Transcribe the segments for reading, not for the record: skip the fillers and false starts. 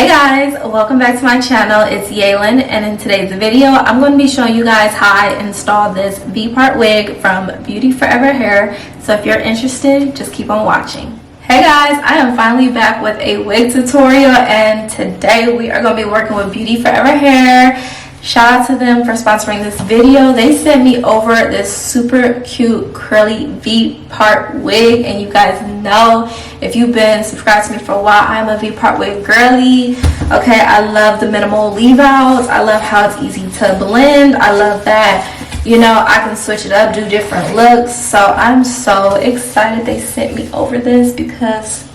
guys, welcome back to my channel. It's Yalon, and in today's video I'm going to be showing you guys how I installed this V-part wig from Beauty Forever Hair. So if you're interested, just keep on watching. Hey guys, I am finally back with a wig tutorial, and today we are going to be working with Beauty Forever Hair. Shout out to them for sponsoring this video. They sent me over this super cute curly V-part wig, and you guys know, if you've been subscribed to me for a while, I'm a V-part wig girly. Okay, I love the minimal leave outs. I love how it's easy to blend. I love that, you know, I can switch it up, do different looks. So I'm so excited they sent me over this because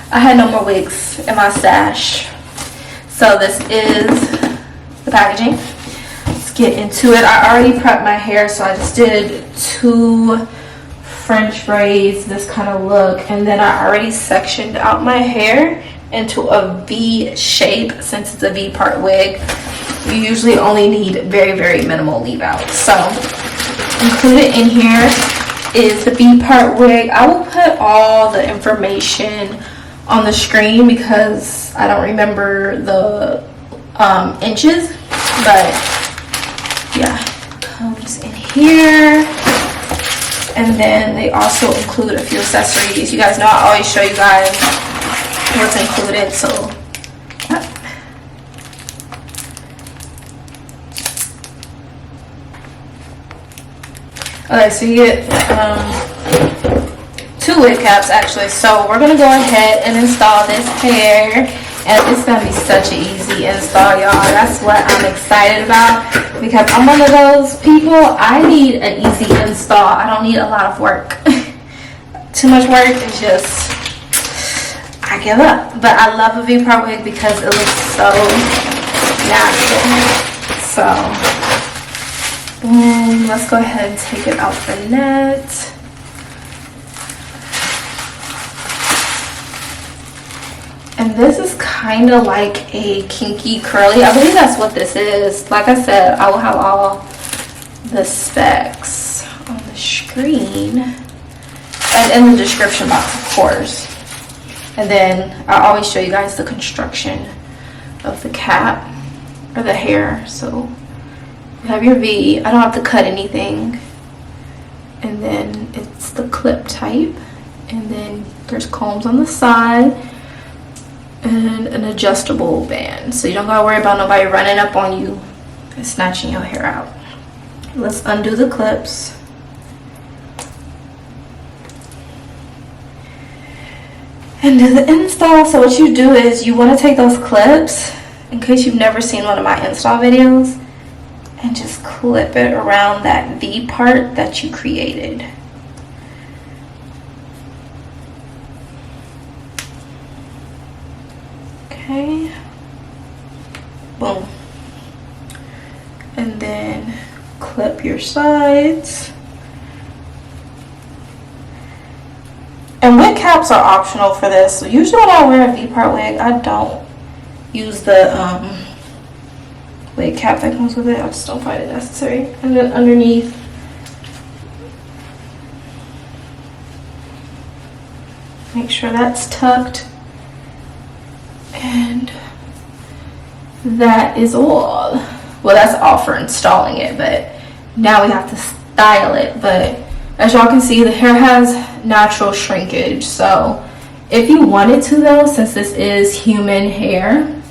I had no more wigs in my stash. So this is the packaging. Let's get into it. I already prepped my hair, so I just did 2 French braids, this kind of look, and then I already sectioned out my hair into a V shape. Since it's a V-part wig, you usually only need very, very minimal leave out. So included in here is the V-part wig. I will put all the information on the screen because I don't remember the inches, but yeah, comes in here. And then they also include a few accessories. You guys know I always show you guys what's included, so okay, so you get 2 wig caps actually. So we're gonna go ahead and install this hair, and it's gonna be such an easy install, y'all. That's what I'm excited about, because I'm one of those people, I need an easy install. I don't need a lot of work. Too much work is just, I give up. But I love a V-part wig because it looks so natural. So boom, let's go ahead and take it out the net. And this is kind of like a kinky curly. I believe that's what this is. Like I said, I will have all the specs on the screen and in the description box, of course. And then I always show you guys the construction of the cap or the hair. So you have your V. I don't have to cut anything. And then it's the clip type. And then there's combs on the side. And an adjustable band, so you don't gotta worry about nobody running up on you and snatching your hair out. Let's undo the clips. And do the install. So what you do is you want to take those clips, in case you've never seen one of my install videos, and just clip it around that V part that you created. Okay, boom, and then clip your sides. And wig caps are optional for this. So usually when I wear a V-part wig, I don't use the wig cap that comes with it. I just don't find it necessary. And then underneath, make sure that's tucked. And that is all. Well, that's all for installing it, but now we have to style it. But as y'all can see, the hair has natural shrinkage. So if you wanted to, though, since this is human hair,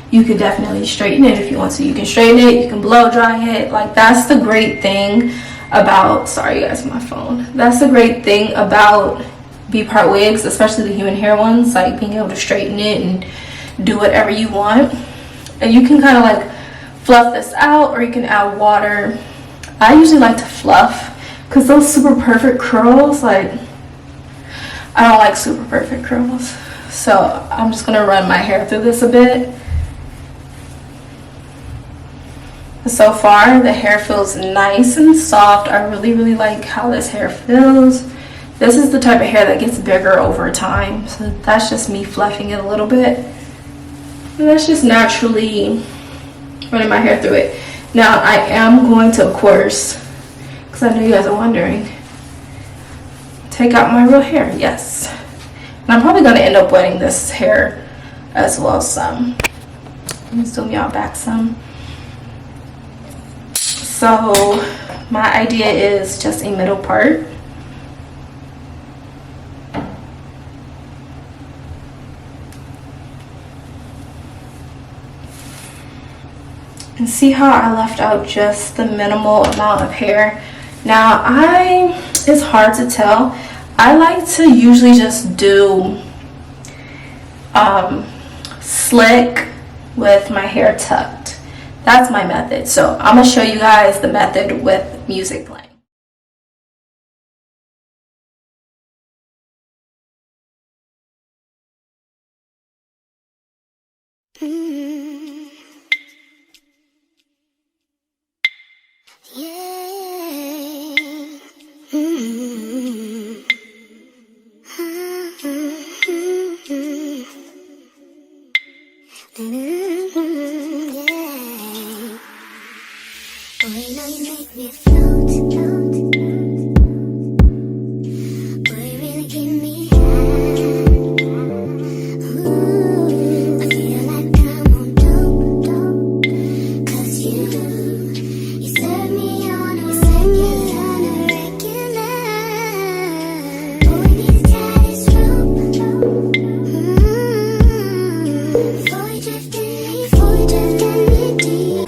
you could definitely straighten it if you want to. You can straighten it, you can blow dry it. Like, that's the great thing about, sorry you guys, my phone. That's the great thing about V-part wigs, especially the human hair ones, like being able to straighten it and do whatever you want. And you can kind of like fluff this out, or you can add water. I usually like to fluff because those super perfect curls, like, I don't like super perfect curls. So I'm just gonna run my hair through this a bit. So far the hair feels nice and soft. I really like how this hair feels. This is the type of hair that gets bigger over time, so that's just me fluffing it a little bit. And that's just naturally running my hair through it. Now I am going to, of course, because I know you guys are wondering, take out my real hair. Yes. And I'm probably going to end up wetting this hair as well some. Let me zoom y'all back some. So my idea is just a middle part. And see how I left out just the minimal amount of hair. Now it's hard to tell. I like to usually just do slick with my hair tucked. That's my method. So I'm gonna show you guys the method with music playing.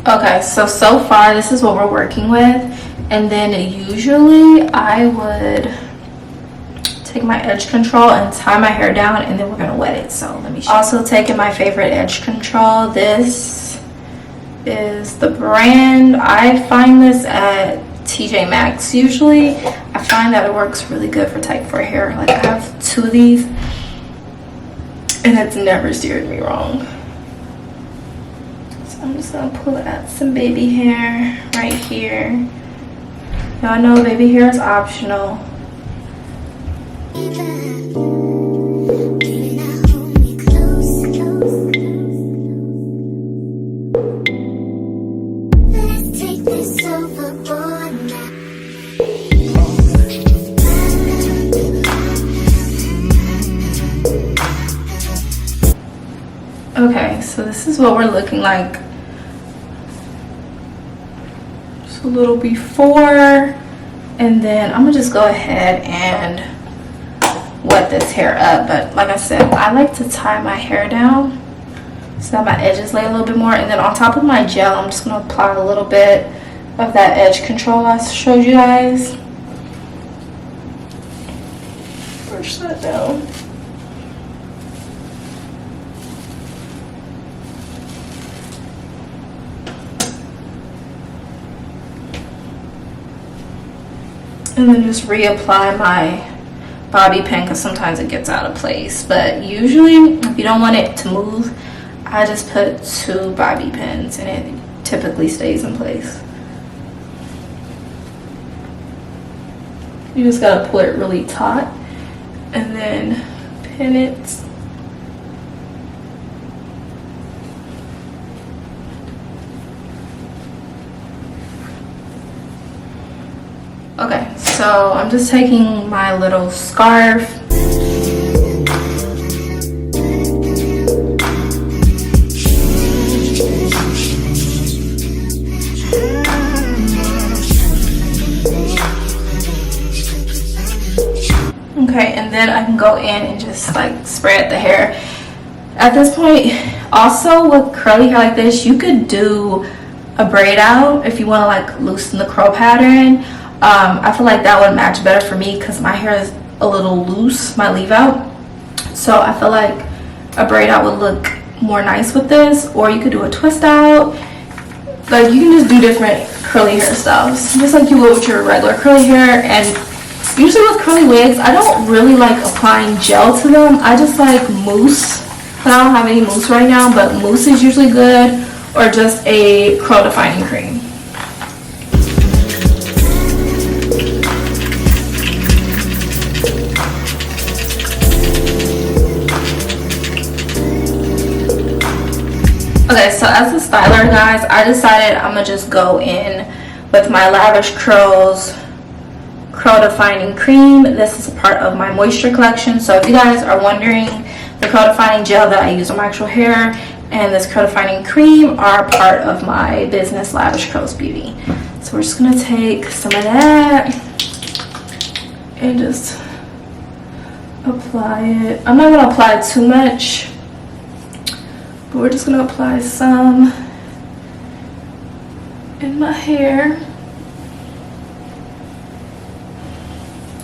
Okay, so far this is what we're working with, and then usually I would take my edge control and tie my hair down, and then we're gonna wet it. So let me show you. Also taking my favorite edge control. This is the brand. I find this at TJ Maxx usually. I find that it works really good for type 4 hair. Like I have 2 of these and it's never steered me wrong. I'm just gonna pull out some baby hair right here. Y'all know baby hair is optional. Okay, so this is what we're looking like. A little before, and then I'm gonna just go ahead and wet this hair up. But like I said, I like to tie my hair down so that my edges lay a little bit more, and then on top of my gel I'm just gonna apply a little bit of that edge control I showed you guys. Brush that down. And then just reapply my bobby pin because sometimes it gets out of place. But usually, if you don't want it to move, I just put 2 bobby pins and it typically stays in place. You just gotta pull it really taut and then pin it. Okay, so I'm just taking my little scarf. Okay, and then I can go in and just like spread the hair. At this point, also with curly hair like this, you could do a braid out if you want to like loosen the curl pattern. I feel like that would match better for me because my hair is a little loose, my leave out. So I feel like a braid out would look more nice with this, or you could do a twist out. Like you can just do different curly hairstyles, just like you would with your regular curly hair. And usually with curly wigs, I don't really like applying gel to them. I just like mousse. But I don't have any mousse right now, but mousse is usually good, or just a curl defining cream. Okay, so as a styler, guys, I decided I'm gonna just go in with my Lavish Curls Curl Defining Cream. This is a part of my moisture collection. So if you guys are wondering the curl defining gel that I use on my actual hair and this curl defining cream are part of my business, Lavish Curls Beauty. So we're just gonna take some of that and just apply it. I'm not gonna apply too much, but we're just gonna apply some in my hair.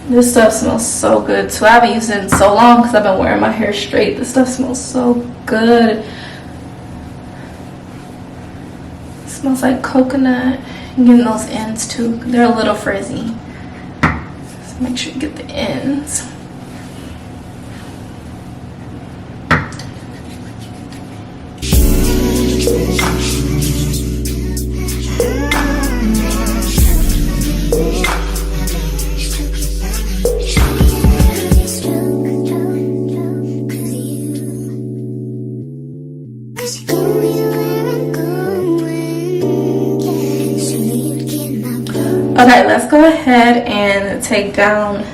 This stuff smells so good too. I haven't used it in so long because I've been wearing my hair straight. This stuff smells so good. It smells like coconut. I'm getting those ends too. They're a little frizzy. So make sure you get the ends. Okay, let's go ahead and take down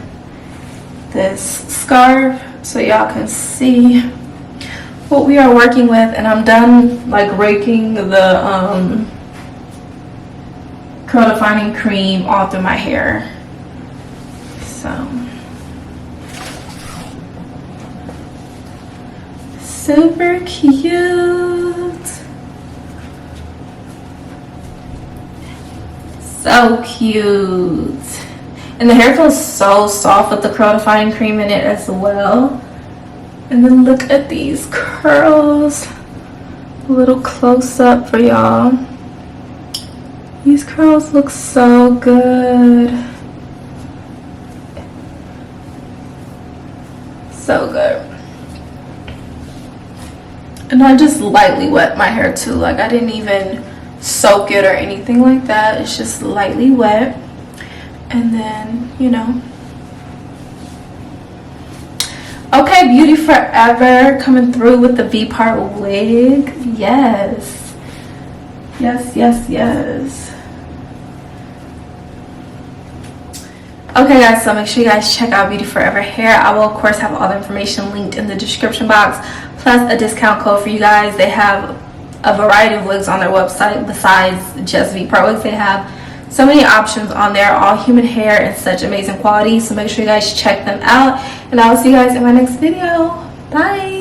this scarf so y'all can see what we are working with. And I'm done like raking the curl defining cream all through my hair. So super cute. So cute. And the hair feels so soft with the curl defining cream in it as well. And then look at these curls. A little close up for y'all. These curls look so good. So good. And I just lightly wet my hair too. Like I didn't even soak it or anything like that. It's just lightly wet. And then, you know. Okay, Beauty Forever coming through with the V-part wig. Yes. Yes, yes, yes. Okay guys, so make sure you guys check out Beauty Forever Hair. I will of course have all the information linked in the description box, plus a discount code for you guys. They have a variety of wigs on their website besides just V-part wigs. They have so many options on there, all human hair in such amazing quality. So make sure you guys check them out, and I will see you guys in my next video. Bye.